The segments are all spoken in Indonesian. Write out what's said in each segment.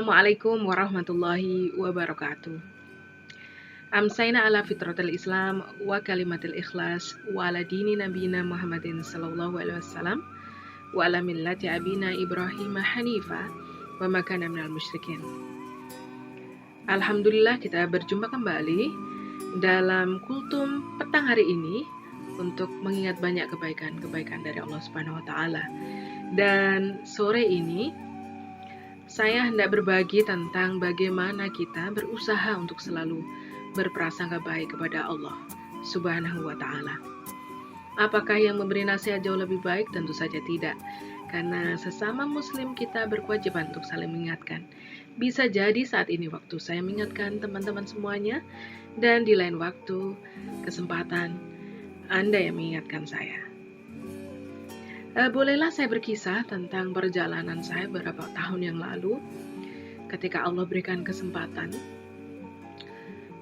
Assalamualaikum warahmatullahi wabarakatuh. Amsayna ala fitratil Islam wa kalimatil ikhlas wa ala dini nabiyina Muhammadin sallallahu alaihi wasallam wa ala millati abina Ibrahim hanifa wa ma kana minal musyrikin. Alhamdulillah kita berjumpa kembali dalam kultum petang hari ini untuk mengingat banyak kebaikan-kebaikan dari Allah Subhanahu wa taala. Dan sore ini saya hendak berbagi tentang bagaimana kita berusaha untuk selalu berprasangka baik kepada Allah Subhanahu wa taala. Apakah yang memberi nasihat jauh lebih baik? Tentu saja tidak. Karena sesama muslim kita berkewajiban untuk saling mengingatkan. Bisa jadi saat ini waktu saya mengingatkan teman-teman semuanya, dan di lain waktu, kesempatan Anda yang mengingatkan saya. Bolehlah saya berkisah tentang perjalanan saya beberapa tahun yang lalu ketika Allah berikan kesempatan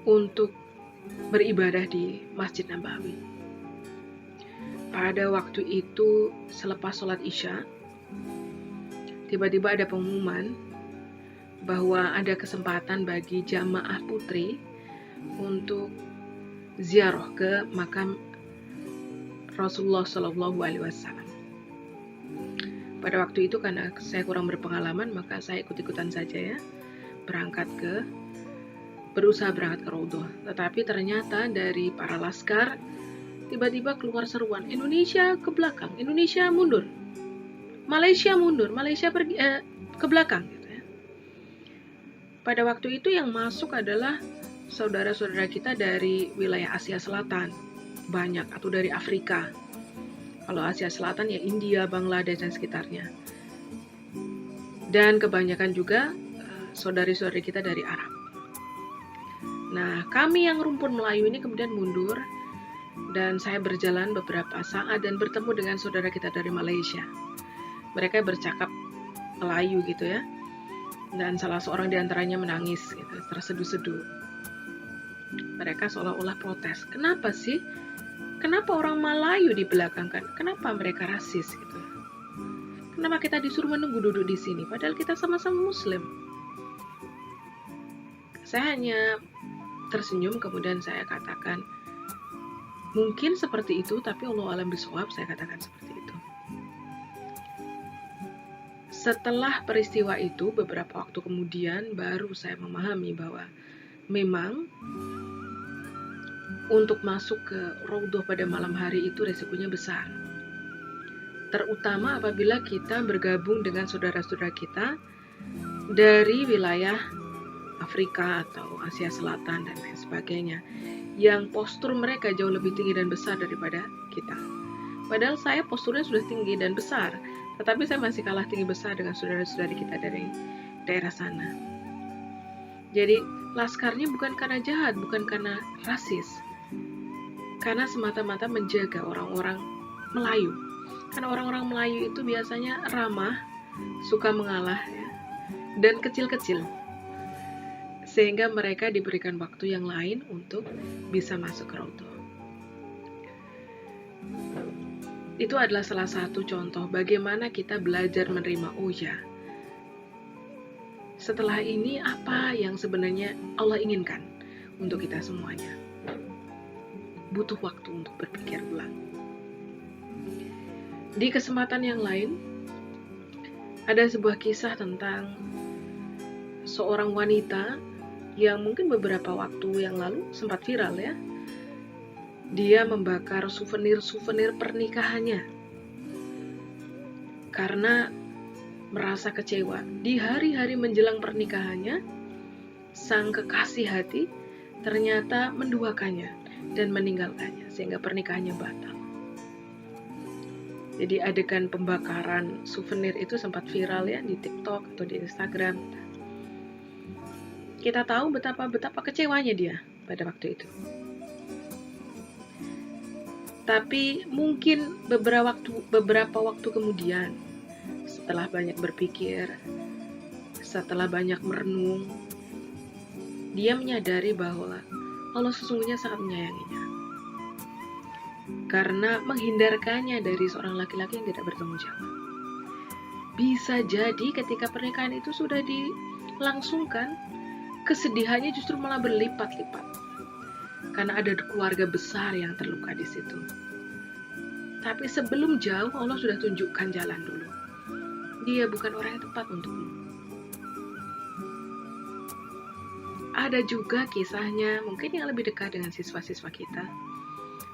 untuk beribadah di Masjid Nabawi. Pada waktu itu selepas sholat Isya, tiba-tiba ada pengumuman bahwa ada kesempatan bagi jamaah putri untuk ziarah ke makam Rasulullah SAW. Pada waktu itu karena saya kurang berpengalaman, maka saya ikut-ikutan saja ya, berusaha berangkat ke Raudhah. Tetapi ternyata dari para laskar tiba-tiba keluar seruan, Indonesia ke belakang, Indonesia mundur, Malaysia mundur, Malaysia pergi ke belakang gitu ya. Pada waktu itu yang masuk adalah saudara-saudara kita dari wilayah Asia Selatan, banyak, atau dari Afrika. Kalau Asia Selatan ya India, Bangladesh dan sekitarnya. Dan kebanyakan juga saudari-saudari kita dari Arab. Nah, kami yang rumpun Melayu ini kemudian mundur, dan saya berjalan beberapa saat dan bertemu dengan saudara kita dari Malaysia. Mereka bercakap Melayu gitu ya. Dan salah seorang di antaranya menangis gitu, terseduh-seduh. Mereka seolah-olah protes. Kenapa sih? Kenapa orang Melayu dibelakangkan? Kenapa mereka rasis gitu? Kenapa kita disuruh menunggu duduk di sini? Padahal kita sama-sama Muslim. Saya hanya tersenyum, kemudian saya katakan, mungkin seperti itu, tapi Allah alam bisawab, saya katakan seperti itu. Setelah peristiwa itu, beberapa waktu kemudian, baru saya memahami bahwa memang untuk masuk ke Raudhah pada malam hari itu resikonya besar. Terutama apabila kita bergabung dengan saudara-saudara kita dari wilayah Afrika atau Asia Selatan dan lain sebagainya, yang postur mereka jauh lebih tinggi dan besar daripada kita. Padahal saya posturnya sudah tinggi dan besar, tetapi saya masih kalah tinggi besar dengan saudara-saudari kita dari daerah sana. Jadi laskarnya bukan karena jahat, bukan karena rasis, karena semata-mata menjaga orang-orang Melayu. Karena orang-orang Melayu itu biasanya ramah, suka mengalah ya, dan kecil-kecil, sehingga mereka diberikan waktu yang lain untuk bisa masuk ke Raudhah. Itu adalah salah satu contoh bagaimana kita belajar menerima, oh ya, setelah ini apa yang sebenarnya Allah inginkan untuk kita semuanya. Butuh waktu untuk berpikir ulang. Di kesempatan yang lain, ada sebuah kisah tentang seorang wanita yang mungkin beberapa waktu yang lalu sempat viral ya. Dia membakar souvenir pernikahannya karena merasa kecewa. Di hari-hari menjelang pernikahannya, sang kekasih hati ternyata menduakannya dan meninggalkannya, sehingga pernikahannya batal. Jadi adegan pembakaran souvenir itu sempat viral ya di TikTok atau di Instagram. Kita tahu betapa kecewanya dia pada waktu itu. Tapi mungkin beberapa waktu kemudian, setelah banyak berpikir, setelah banyak merenung, dia menyadari bahwa Allah sesungguhnya sangat menyayanginya. Karena menghindarkannya dari seorang laki-laki yang tidak bertanggung jawab. Bisa jadi ketika pernikahan itu sudah langsung kan kesedihannya justru malah berlipat-lipat. Karena ada keluarga besar yang terluka di situ. Tapi sebelum jauh Allah sudah tunjukkan jalan dulu. Dia bukan orang yang tepat untukmu. Ada juga kisahnya mungkin yang lebih dekat dengan siswa-siswa kita.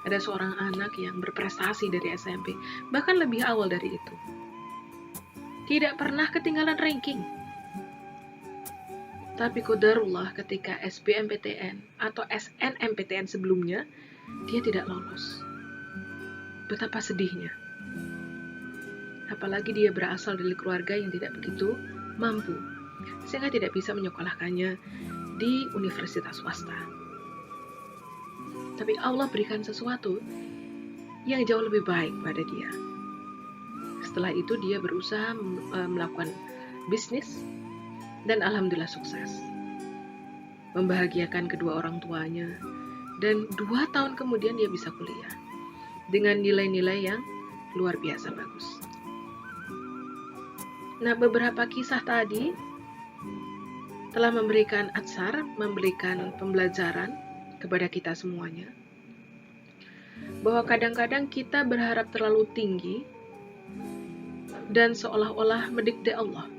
Ada seorang anak yang berprestasi dari SMP, bahkan lebih awal dari itu. Tidak pernah ketinggalan ranking. Tapi qadarullah ketika SBMPTN atau SNMPTN sebelumnya, dia tidak lolos. Betapa sedihnya. Apalagi dia berasal dari keluarga yang tidak begitu mampu, sehingga tidak bisa menyekolahkannya di universitas swasta. Tapi Allah berikan sesuatu yang jauh lebih baik pada dia. Setelah itu dia berusaha melakukan bisnis dan alhamdulillah sukses. Membahagiakan kedua orang tuanya, dan 2 tahun kemudian dia bisa kuliah dengan nilai-nilai yang luar biasa bagus. Nah, beberapa kisah tadi telah memberikan atsar, memberikan pembelajaran kepada kita semuanya, bahwa kadang-kadang kita berharap terlalu tinggi dan seolah-olah mendikte Allah.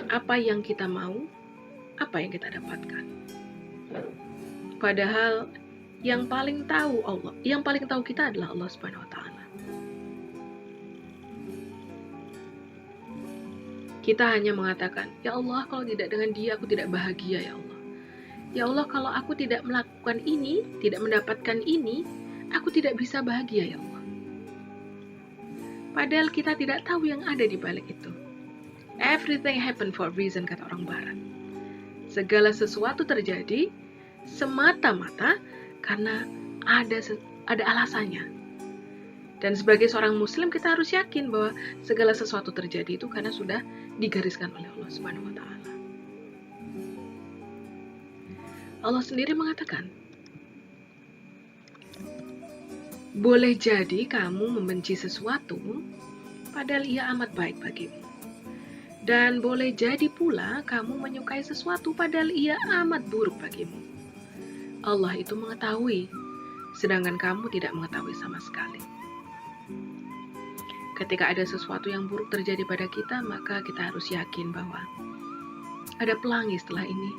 Apa yang kita mau, apa yang kita dapatkan. Padahal yang paling tahu Allah, yang paling tahu kita adalah Allah Subhanahu wa taala. Kita hanya mengatakan, "Ya Allah, kalau tidak dengan dia aku tidak bahagia, ya Allah. Ya Allah, kalau aku tidak melakukan ini, tidak mendapatkan ini, aku tidak bisa bahagia, ya Allah." Padahal kita tidak tahu yang ada di balik itu. Everything happen for a reason, kata orang Barat. Segala sesuatu terjadi semata-mata karena ada alasannya. Dan sebagai seorang muslim kita harus yakin bahwa segala sesuatu terjadi itu karena sudah digariskan oleh Allah Subhanahu wa taala. Allah sendiri mengatakan, boleh jadi kamu membenci sesuatu padahal ia amat baik bagimu. Dan boleh jadi pula kamu menyukai sesuatu padahal ia amat buruk bagimu. Allah itu mengetahui, sedangkan kamu tidak mengetahui sama sekali. Ketika ada sesuatu yang buruk terjadi pada kita, maka kita harus yakin bahwa ada pelangi setelah ini.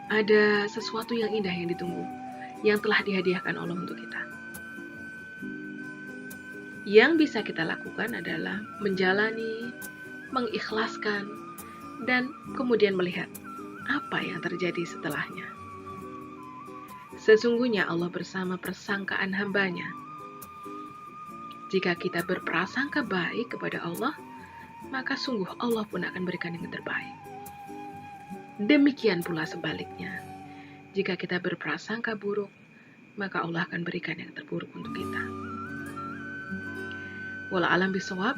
Ada sesuatu yang indah yang ditunggu, yang telah dihadiahkan Allah untuk kita. Yang bisa kita lakukan adalah menjalani, mengikhlaskan, dan kemudian melihat apa yang terjadi setelahnya. Sesungguhnya Allah bersama persangkaan hambanya. Jika kita berprasangka baik kepada Allah, maka sungguh Allah pun akan berikan yang terbaik. Demikian pula sebaliknya. Jika kita berprasangka buruk, maka Allah akan berikan yang terburuk untuk kita. Wallahu a'lam bishawab.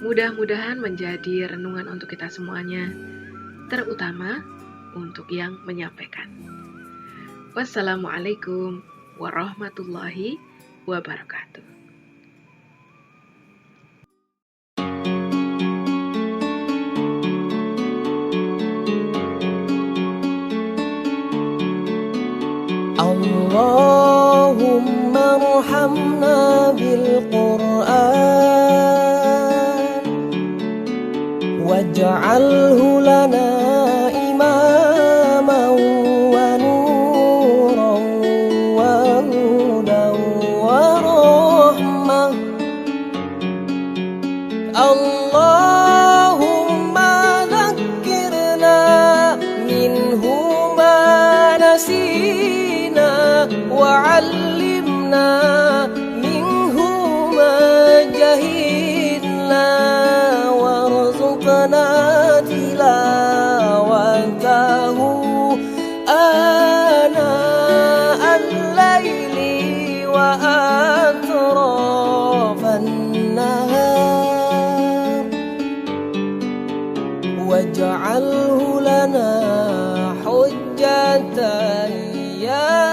Mudah-mudahan menjadi renungan untuk kita semuanya, terutama untuk yang menyampaikan. Wassalamualaikum warahmatullahi wabarakatuh. Allahumma arhamna bil Qur'an waj'alhu lana imaman wa nuran wa hudan wa rahmah. Allahumma dhakkirna minhu ma nasina وعلمنا منه ما جهلنا وارزقنا تلاوته آناء الليل وأطراف النهار واجعله لنا حجة يا